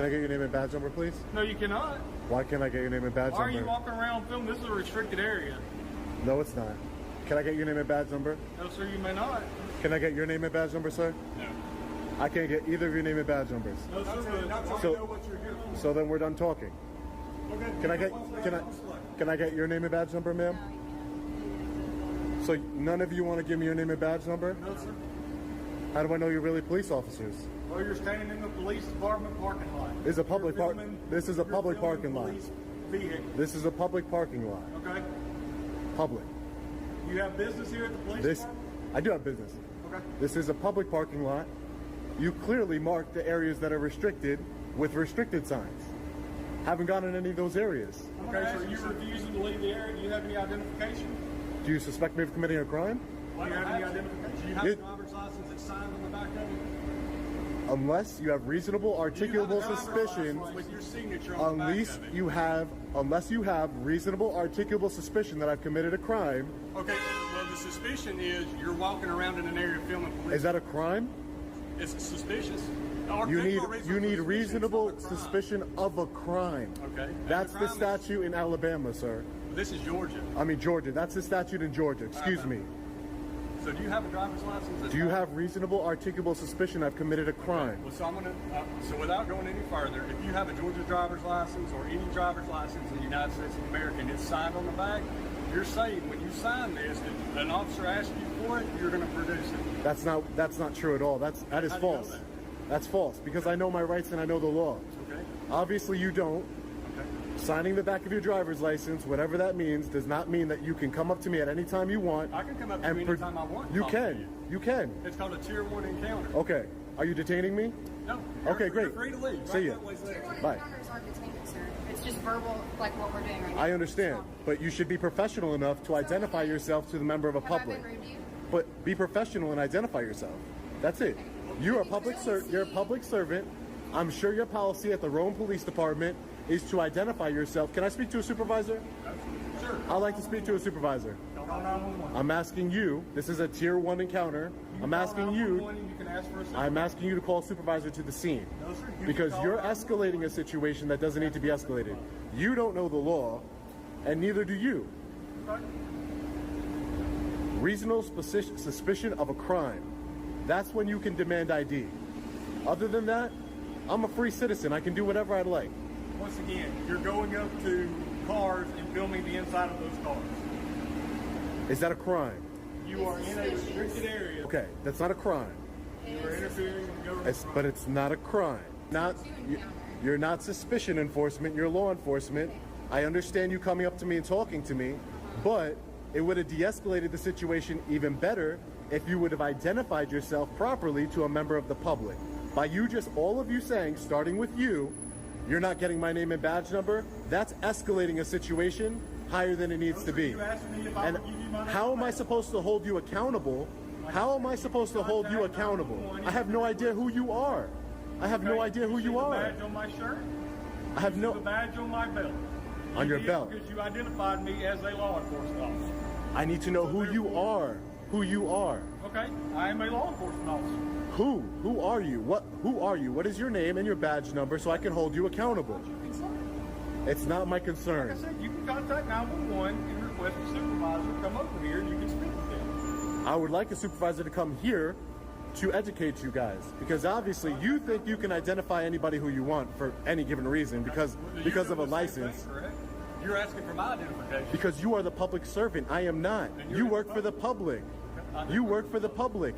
Can I get your name and badge number, please? No, you cannot. Why can't I get your name and badge Why are number? you walking around filming? This is a restricted area. No, it's not. Can I get your name and badge number? No, sir, you may not. Can I get your name and badge number, sir? No. I can't get either of your name and badge numbers. No, sir. So then we're done talking. Okay. Can I get your name and badge number, ma'am? So none of you want to give me your name and badge number? No, sir. How do I know you're really police officers? Well, you're standing in the police department parking lot. This is a public This is a public parking lot. Vehicle. This is a public parking lot. Okay. Public. You have business here at the police department? I do have business. Okay. This is a public parking lot. You clearly marked the areas that are restricted with restricted signs. Haven't gone in any of those areas. Okay, so you're refusing to leave the area. Do you have any identification? Do you suspect me of committing a crime? Do you have any identification? Do you have a driver's license that's signed on the back of it? Unless you have reasonable articulable suspicion. With your signature on the back of it. Unless you have reasonable articulable suspicion that I've committed a crime. Okay, well the suspicion is you're walking around in an area filming police. Is that a crime? It's suspicious. You need reasonable suspicion of a crime. Okay. That's the statute in Alabama, sir. This is Georgia. I mean Georgia. That's the statute in Georgia. Excuse me. So do you have a driver's license? Do you have reasonable articulable suspicion I've committed a crime? Well, so I'm gonna. So without going any further, if you have a Georgia driver's license or any driver's license in the United States of America and it's signed on the back, you're saying when you sign this, if an officer asks you for it, you're going to produce it. That's not true at all. That is false. Know that? That's false because I know my rights and I know the law. Okay. Obviously you don't. Okay. Signing the back of your driver's license, whatever that means, does not mean that you can come up to me at any time you want. I can come up to you anytime I want. You can. You can. It's called a Tier 1 encounter. Okay. Are you detaining me? No. Okay, great. You're free to leave. See ya. Tier 1 Bye. encounters aren't detainment, sir. It's just verbal, like what we're doing right now. I understand, but you should be professional enough to identify yourself to the member of a public. Have I been rude to you? But be professional and identify yourself. That's it. You're a public servant. I'm sure your policy at the Rome Police Department is to identify yourself. Can I speak to a supervisor? Sure. I'd like to speak to a supervisor. Call 911. I'm asking you. This is a Tier 1 encounter. I'm asking you. You can ask for a supervisor. I'm asking you to call a supervisor to the scene. No, sir. You Because can call you're 911. escalating a situation that doesn't need to be escalated. You don't know the law, and neither do you. Okay. Reasonable suspicion of a crime. That's when you can demand ID. Other than that, I'm a free citizen. I can do whatever I'd like. Once again, you're going up to cars and filming the inside of those cars. Is that a crime? You are in a restricted area. Okay, that's not a crime. You are interfering with government. But it's not a crime. You're not suspicion enforcement. You're law enforcement. I understand you coming up to me and talking to me, but it would have de-escalated the situation even better if you would have identified yourself properly to a member of the public. By all of you saying, starting with you, you're not getting my name and badge number, that's escalating a situation higher than it needs to be. You asked me if I And would give you my how am I supposed to hold you accountable? How am I supposed to hold you accountable? I have no idea who you are. I have no idea who you The are. badge on my shirt. I have The no... badge on my belt. On your did belt. Because you identified me as a law enforcement officer. I need to know who you are. Who you are. Okay, I am a law enforcement officer. Who? Who are you? Who are you? What is your name and your badge number so I can hold you accountable? It's not my Like I concern. said, you can contact 911 and request a supervisor to come over here and you can speak with them. I would like a supervisor to come here to educate you guys, because obviously you think you can identify anybody who you want for any given reason because of a license. Correct? You're asking for my identification. Because you are the public servant. I am not. You work for the public. You work for the public.